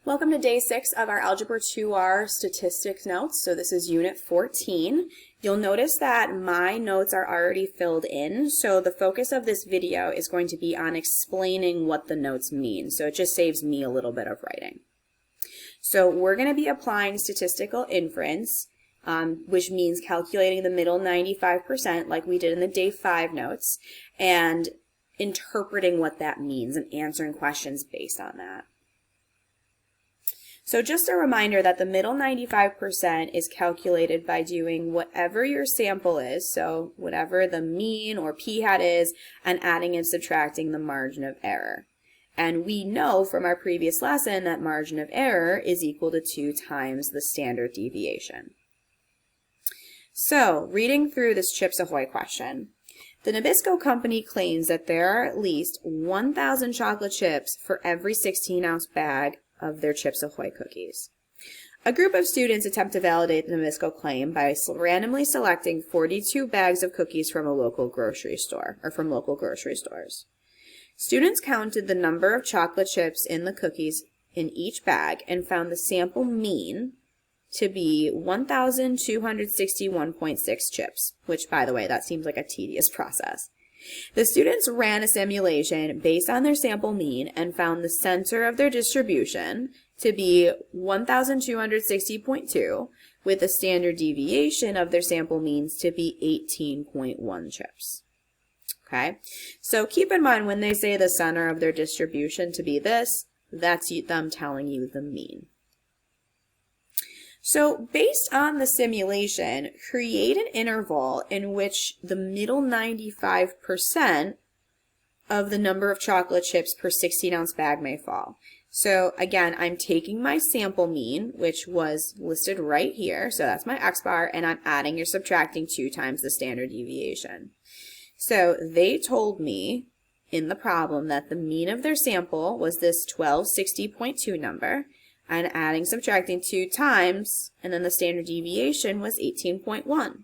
Welcome to day 6 of our Algebra 2R statistics notes. So this is Unit 14. You'll notice that my notes are already filled in, so the focus of this video is going to be on explaining what the notes mean. So it just saves me a little bit of writing. So we're going to be applying statistical inference, which means calculating the middle 95% like we did in the day 5 notes, and interpreting what that means and answering questions based on that. So just a reminder that the middle 95% is calculated by doing whatever your sample is, so whatever the mean or p-hat is, and adding and subtracting the margin of error. And we know from our previous lesson that margin of error is equal to 2 times the standard deviation. So, reading through this Chips Ahoy question. The Nabisco company claims that there are at least 1,000 chocolate chips for every 16-ounce bag of their Chips Ahoy cookies. A group of students attempt to validate the Nabisco claim by randomly selecting 42 bags of cookies from a local grocery store, or from local grocery stores. Students counted the number of chocolate chips in the cookies in each bag and found the sample mean to be 1,261.6 chips, which, by the way, that seems like a tedious process. The students ran a simulation based on their sample mean and found the center of their distribution to be 1,260.2, with the standard deviation of their sample means to be 18.1 chips. Okay, so keep in mind when they say the center of their distribution to be this, that's them telling you the mean. So based on the simulation, create an interval in which the middle 95% of the number of chocolate chips per 16-ounce bag may fall. So again, I'm taking my sample mean, which was listed right here, so that's my x bar, and I'm adding or subtracting 2 times the standard deviation. So they told me in the problem that the mean of their sample was this 1260.2 number, and adding, subtracting 2 times, and then the standard deviation was 18.1.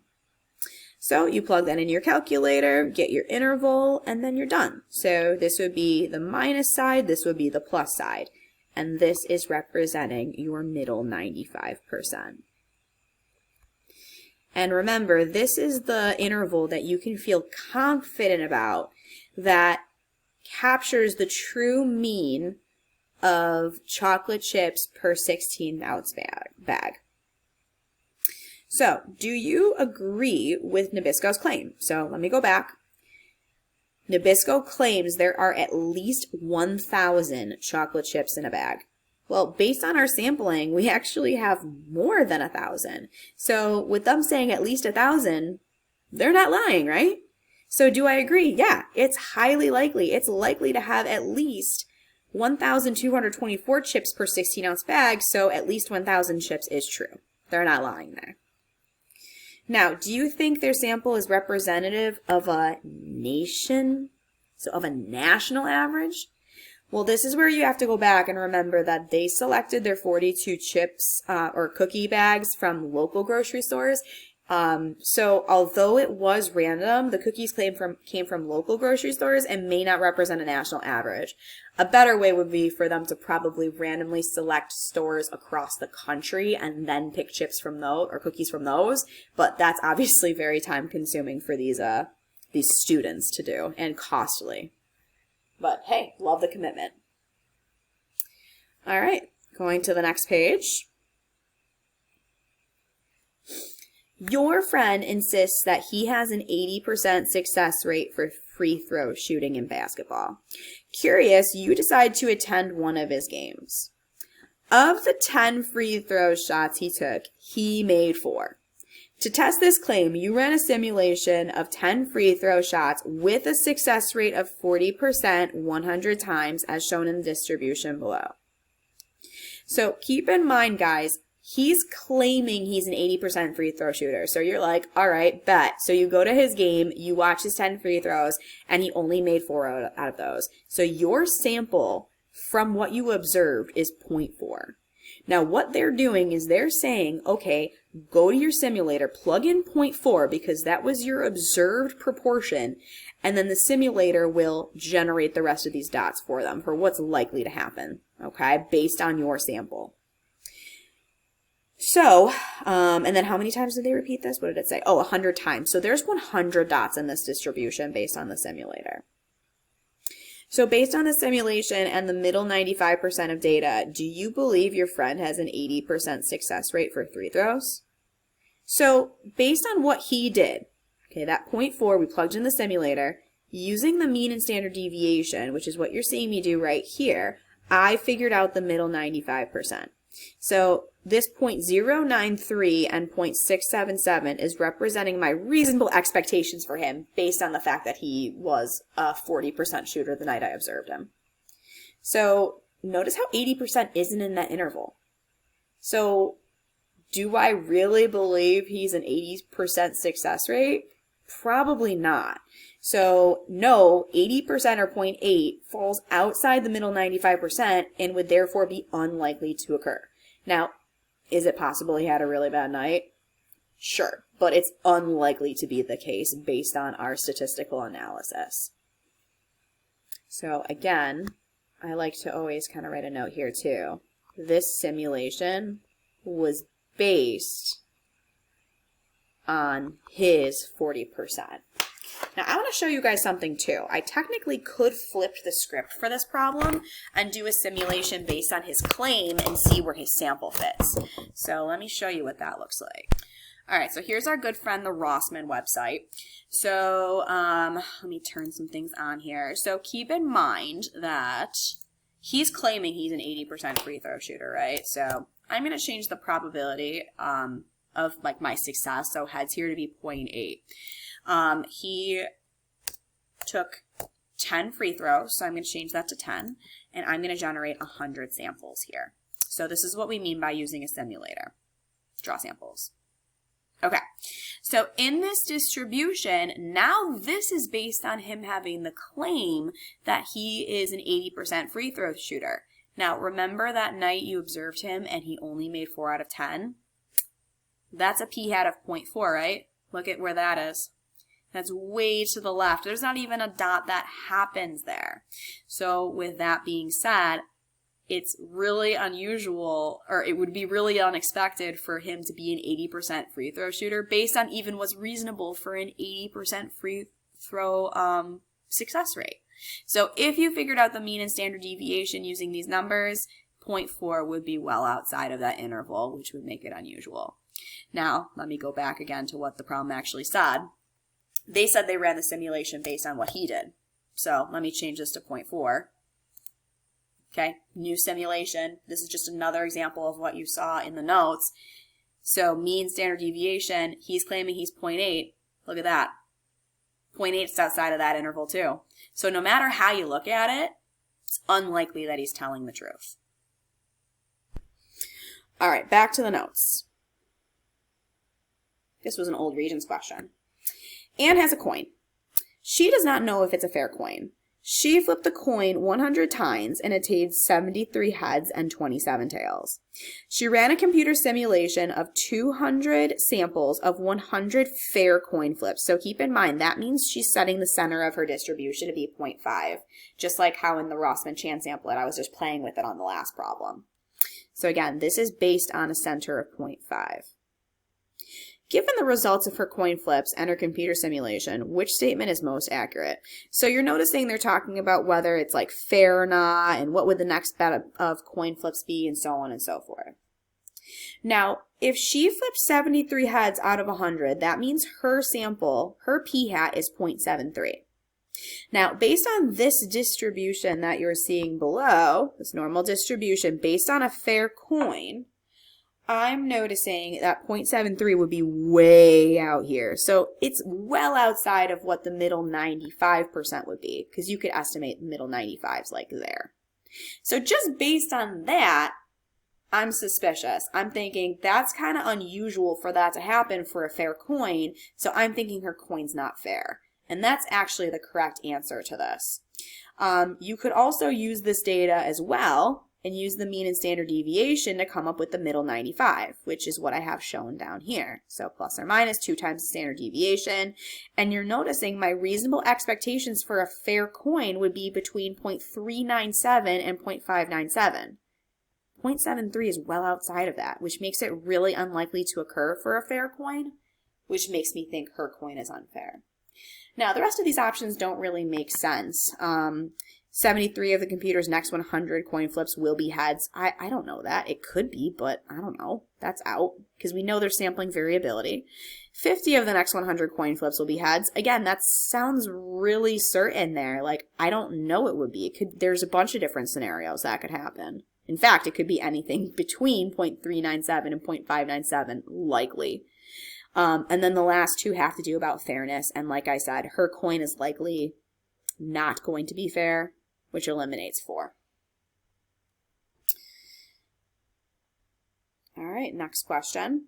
So you plug that in your calculator, get your interval, and then you're done. So this would be the minus side, this would be the plus side, and this is representing your middle 95%. And remember, this is the interval that you can feel confident about that captures the true mean of chocolate chips per 16-ounce bag. So, do you agree with Nabisco's claim? So, let me go back. Nabisco claims there are at least 1,000 chocolate chips in a bag. Well, based on our sampling, we actually have more than 1,000. So, with them saying at least 1,000, they're not lying, right? So, do I agree? Yeah, it's highly likely. It's likely to have at least 1,224 chips per 16-ounce bag, so at least 1,000 chips is true. They're not lying there. Now, do you think their sample is representative of a nation, so of a national average? Well, this is where you have to go back and remember that they selected their 42 chips or cookie bags from local grocery stores. So although it was random, the cookies came from local grocery stores and may not represent a national average. A better way would be for them to probably randomly select stores across the country and then pick chips from those or cookies from those. But that's obviously very time consuming for these students to do and costly. But hey, love the commitment. All right, going to the next page. Your friend insists that he has an 80% success rate for free throw shooting in basketball. Curious, you decide to attend one of his games. Of the 10 free throw shots he took, he made 4. To test this claim, you ran a simulation of 10 free throw shots with a success rate of 40% 100 times as shown in the distribution below. So keep in mind, guys, he's claiming he's an 80% free throw shooter. So you're like, all right, bet. So you go to his game, you watch his 10 free throws, and he only made 4 out of those. So your sample from what you observed is 0.4. Now what they're doing is they're saying, okay, go to your simulator, plug in 0.4 because that was your observed proportion, and then the simulator will generate the rest of these dots for them for what's likely to happen. okay, based on your sample. So, and then how many times did they repeat this? What did it say? Oh, 100 times. So there's 100 dots in this distribution based on the simulator. So based on the simulation and the middle 95% of data, do you believe your friend has an 80% success rate for free throws? So based on what he did, okay, that 0.4, we plugged in the simulator, using the mean and standard deviation, which is what you're seeing me do right here, I figured out the middle 95%. So this 0.093 and 0.677 is representing my reasonable expectations for him based on the fact that he was a 40% shooter the night I observed him. So notice how 80% isn't in that interval. So do I really believe he's an 80% success rate? Probably not. So no, 80% or 0.8 falls outside the middle 95% and would therefore be unlikely to occur. Now, is it possible he had a really bad night? Sure, but it's unlikely to be the case based on our statistical analysis. So again, I like to always kind of write a note here too. This simulation was based on his 40%. Now I want to show you guys something too. I technically could flip the script for this problem and do a simulation based on his claim and see where his sample fits. So let me show you what that looks like. All right, so here's our good friend, the Rossman website. So let me turn some things on here. So keep in mind that he's claiming he's an 80% free throw shooter, right? So I'm going to change the probability of like my success, so heads here, to be 0.8. He took 10 free throws, so I'm going to change that to 10, and I'm going to generate 100 samples here. So this is what we mean by using a simulator. Draw samples. Okay, so in this distribution, now this is based on him having the claim that he is an 80% free throw shooter. Now, remember that night you observed him and he only made 4 out of 10? That's a p-hat of 0.4, right? Look at where that is. That's way to the left. There's not even a dot that happens there. So with that being said, it's really unusual, or it would be really unexpected for him to be an 80% free throw shooter based on even what's reasonable for an 80% free throw success rate. So if you figured out the mean and standard deviation using these numbers, 0.4 would be well outside of that interval, which would make it unusual. Now, let me go back again to what the problem actually said. They said they ran the simulation based on what he did. So let me change this to 0.4. Okay, new simulation. This is just another example of what you saw in the notes. So mean standard deviation, he's claiming he's 0.8. Look at that. 0.8 is outside of that interval too. So no matter how you look at it, it's unlikely that he's telling the truth. All right, back to the notes. This was an old Regents question. Anne has a coin. She does not know if it's a fair coin. She flipped the coin 100 times and attained 73 heads and 27 tails. She ran a computer simulation of 200 samples of 100 fair coin flips. So keep in mind, that means she's setting the center of her distribution to be 0.5, just like how in the Rossman-Chan samplet, I was just playing with it on the last problem. So again, this is based on a center of 0.5. Given the results of her coin flips and her computer simulation, which statement is most accurate? So you're noticing they're talking about whether it's like fair or not, and what would the next bet of coin flips be, and so on and so forth. Now, if she flipped 73 heads out of 100, that means her sample, her p-hat, is 0.73. Now, based on this distribution that you're seeing below, this normal distribution, based on a fair coin, I'm noticing that 0.73 would be way out here. So it's well outside of what the middle 95% would be, because you could estimate the middle 95s like there. So just based on that, I'm suspicious. I'm thinking that's kind of unusual for that to happen for a fair coin, so I'm thinking her coin's not fair. And that's actually the correct answer to this. You could also use this data as well and use the mean and standard deviation to come up with the middle 95, which is what I have shown down here. So plus or minus 2 times the standard deviation. And you're noticing my reasonable expectations for a fair coin would be between 0.397 and 0.597. 0.73 is well outside of that, which makes it really unlikely to occur for a fair coin, which makes me think her coin is unfair. Now, the rest of these options don't really make sense. 73 of the computer's next 100 coin flips will be heads. I don't know that. It could be, but I don't know. That's out because we know there's sampling variability. 50 of the next 100 coin flips will be heads. Again, that sounds really certain there. Like, I don't know it would be. There's a bunch of different scenarios that could happen. In fact, it could be anything between 0.397 and 0.597 likely. And then the last two have to do about fairness. And like I said, her coin is likely not going to be fair, which eliminates 4. All right, next question.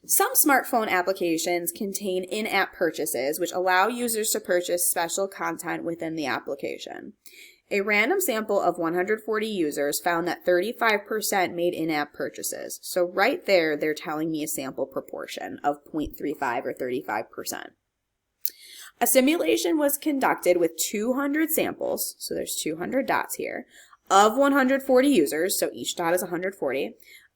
Some smartphone applications contain in-app purchases, which allow users to purchase special content within the application. A random sample of 140 users found that 35% made in-app purchases. So right there, they're telling me a sample proportion of 0.35 or 35%. A simulation was conducted with 200 samples, so there's 200 dots here, of 140 users, so each dot is 140,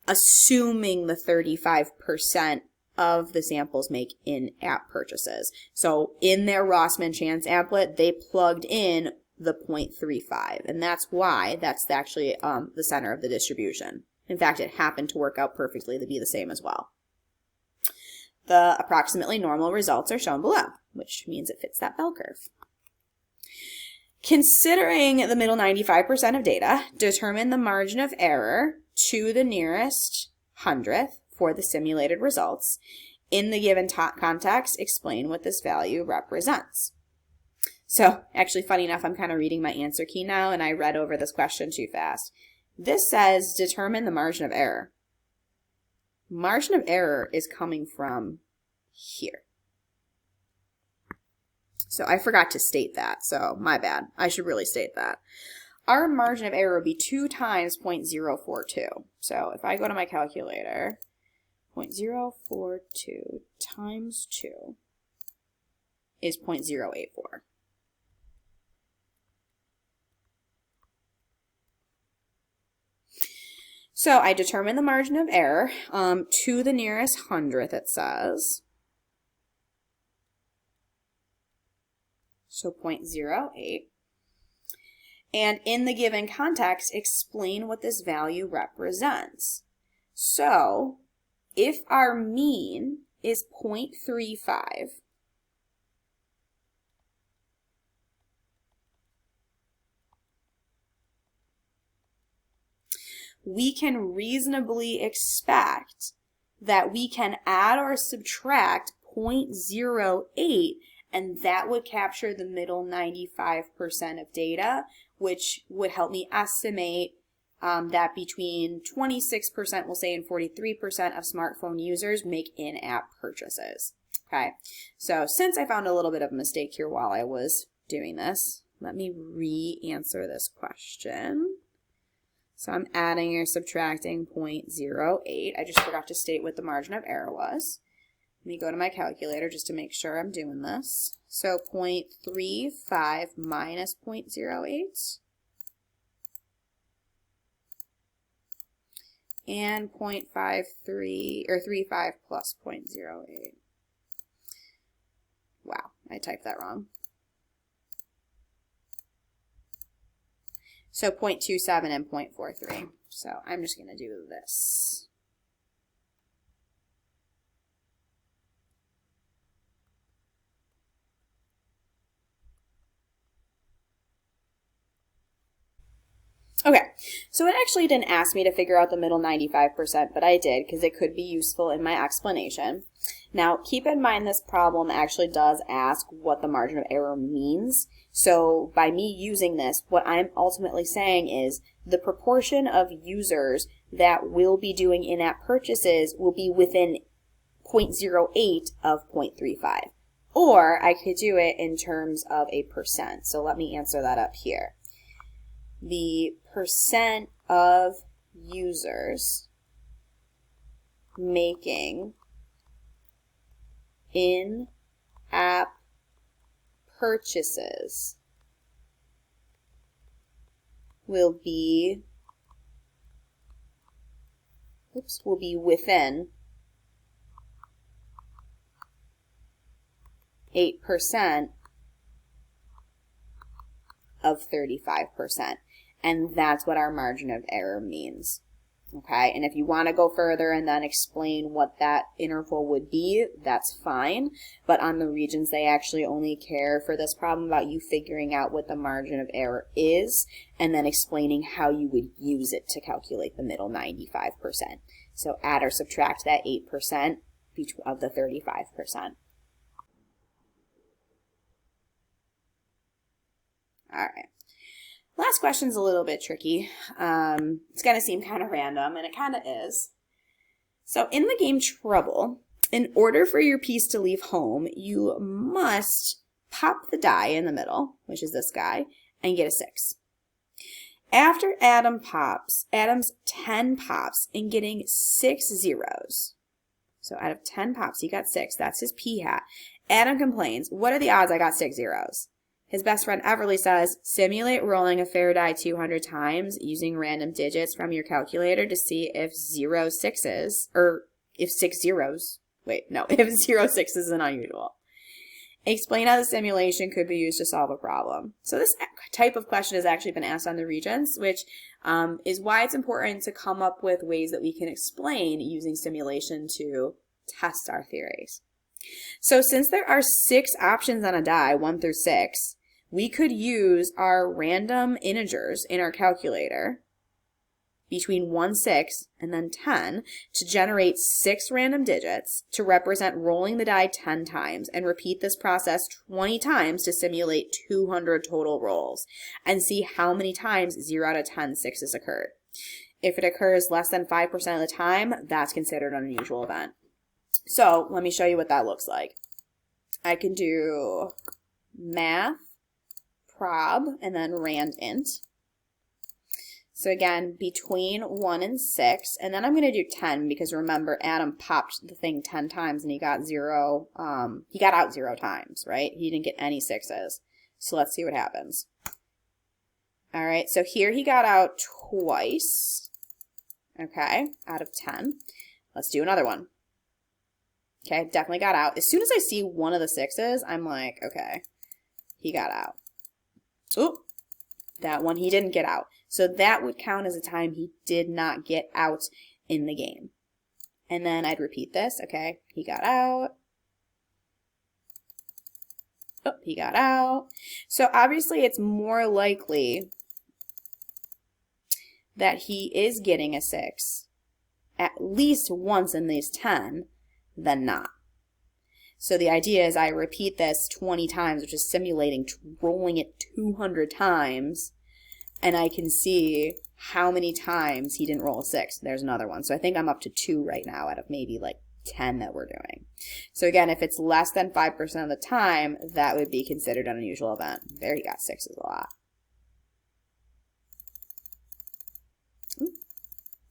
assuming the 35% of the samples make in-app purchases. So in their Rossmann chance applet, they plugged in the 0.35, and that's why that's actually the center of the distribution. In fact, it happened to work out perfectly to be the same as well. The approximately normal results are shown below, which means it fits that bell curve. Considering the middle 95% of data, determine the margin of error to the nearest hundredth for the simulated results. In the given context, explain what this value represents. So, actually, funny enough, I'm kind of reading my answer key now, and I read over this question too fast. This says, determine the margin of error. Margin of error is coming from here. So I forgot to state that, so my bad. I should really state that. Our margin of error would be 2 times 0.042. So if I go to my calculator, 0.042 times 2 is 0.084. So I determine the margin of error to the nearest hundredth, it says. So 0.08. And in the given context, explain what this value represents. So if our mean is 0.35, we can reasonably expect that we can add or subtract 0.08, and that would capture the middle 95% of data, which would help me estimate that between 26%, we'll say, and 43% of smartphone users make in-app purchases. Okay, so since I found a little bit of a mistake here while I was doing this, let me re-answer this question. So I'm adding or subtracting 0.08. I just forgot to state what the margin of error was. Let me go to my calculator just to make sure I'm doing this. So 0.35 minus 0.08 and 0.53 or 35 plus 0.08. Wow, I typed that wrong. So 0.27 and 0.43. So I'm just going to do this. Okay, so it actually didn't ask me to figure out the middle 95%, but I did because it could be useful in my explanation. Now, keep in mind this problem actually does ask what the margin of error means. So by me using this, what I'm ultimately saying is the proportion of users that will be doing in-app purchases will be within 0.08 of 0.35. Or I could do it in terms of a percent. So let me answer that up here. the percent of users making in-app purchases will be within 8% of 35%. And that's what our margin of error means. Okay, and if you want to go further and then explain what that interval would be, that's fine. But on the regions, they actually only care for this problem about you figuring out what the margin of error is and then explaining how you would use it to calculate the middle 95%. So add or subtract that 8% of the 35%. All right. Last question's a little bit tricky. It's going to seem kind of random, and it kind of is. So in the game Trouble, in order for your piece to leave home, you must pop the die in the middle, which is this guy, and get a 6. After Adam pops, Adam's 10 pops in getting 6 zeros. So out of 10 pops, he got 6. That's his p-hat. Adam complains, what are the odds I got 6 zeros? His best friend Everly says, simulate rolling a fair die 200 times using random digits from your calculator to see if 0 6s, or if 6 zeros, if 0 6s is unusual. Explain how the simulation could be used to solve a problem. So this type of question has actually been asked on the Regents, which is why it's important to come up with ways that we can explain using simulation to test our theories. So since there are 6 options on a die, 1 through 6, we could use our random integers in our calculator between 1, 6, and then 10 to generate 6 random digits to represent rolling the die 10 times and repeat this process 20 times to simulate 200 total rolls and see how many times 0 out of 10 6s occurred. If it occurs less than 5% of the time, that's considered an unusual event. So let me show you what that looks like. I can do math, prob, and then rand int. So again, between 1 and 6, and then I'm going to do 10 because remember Adam popped the thing 10 times and he got he got out 0 times, right? He didn't get any 6s. So let's see what happens. All right, so here he got out twice, okay, out of 10. Let's do another one. Okay, definitely got out. As soon as I see one of the 6s, I'm like, okay, he got out. Oop, that one he didn't get out. So that would count as a time he did not get out in the game. And then I'd repeat this, okay, he got out. Oh, he got out. So obviously it's more likely that he is getting a 6 at least once in these 10 than not. So the idea is I repeat this 20 times, which is simulating rolling it 200 times, and I can see how many times he didn't roll a 6. There's another one. So I think I'm up to 2 right now out of maybe like 10 that we're doing. So again, if it's less than 5% of the time, that would be considered an unusual event. There he got 6s a lot.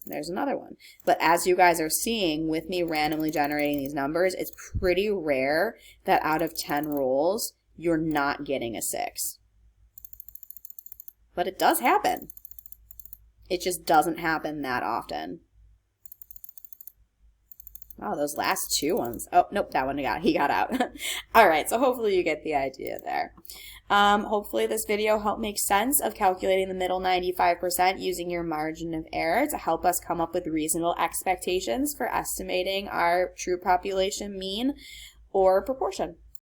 There's another one. But as you guys are seeing with me randomly generating these numbers, it's pretty rare that out of 10 rolls, you're not getting a 6. But it does happen. It just doesn't happen that often. Oh, those last 2 ones. Oh, nope, that one he got out. All right, so hopefully you get the idea there. Hopefully this video helped make sense of calculating the middle 95% using your margin of error to help us come up with reasonable expectations for estimating our true population mean or proportion.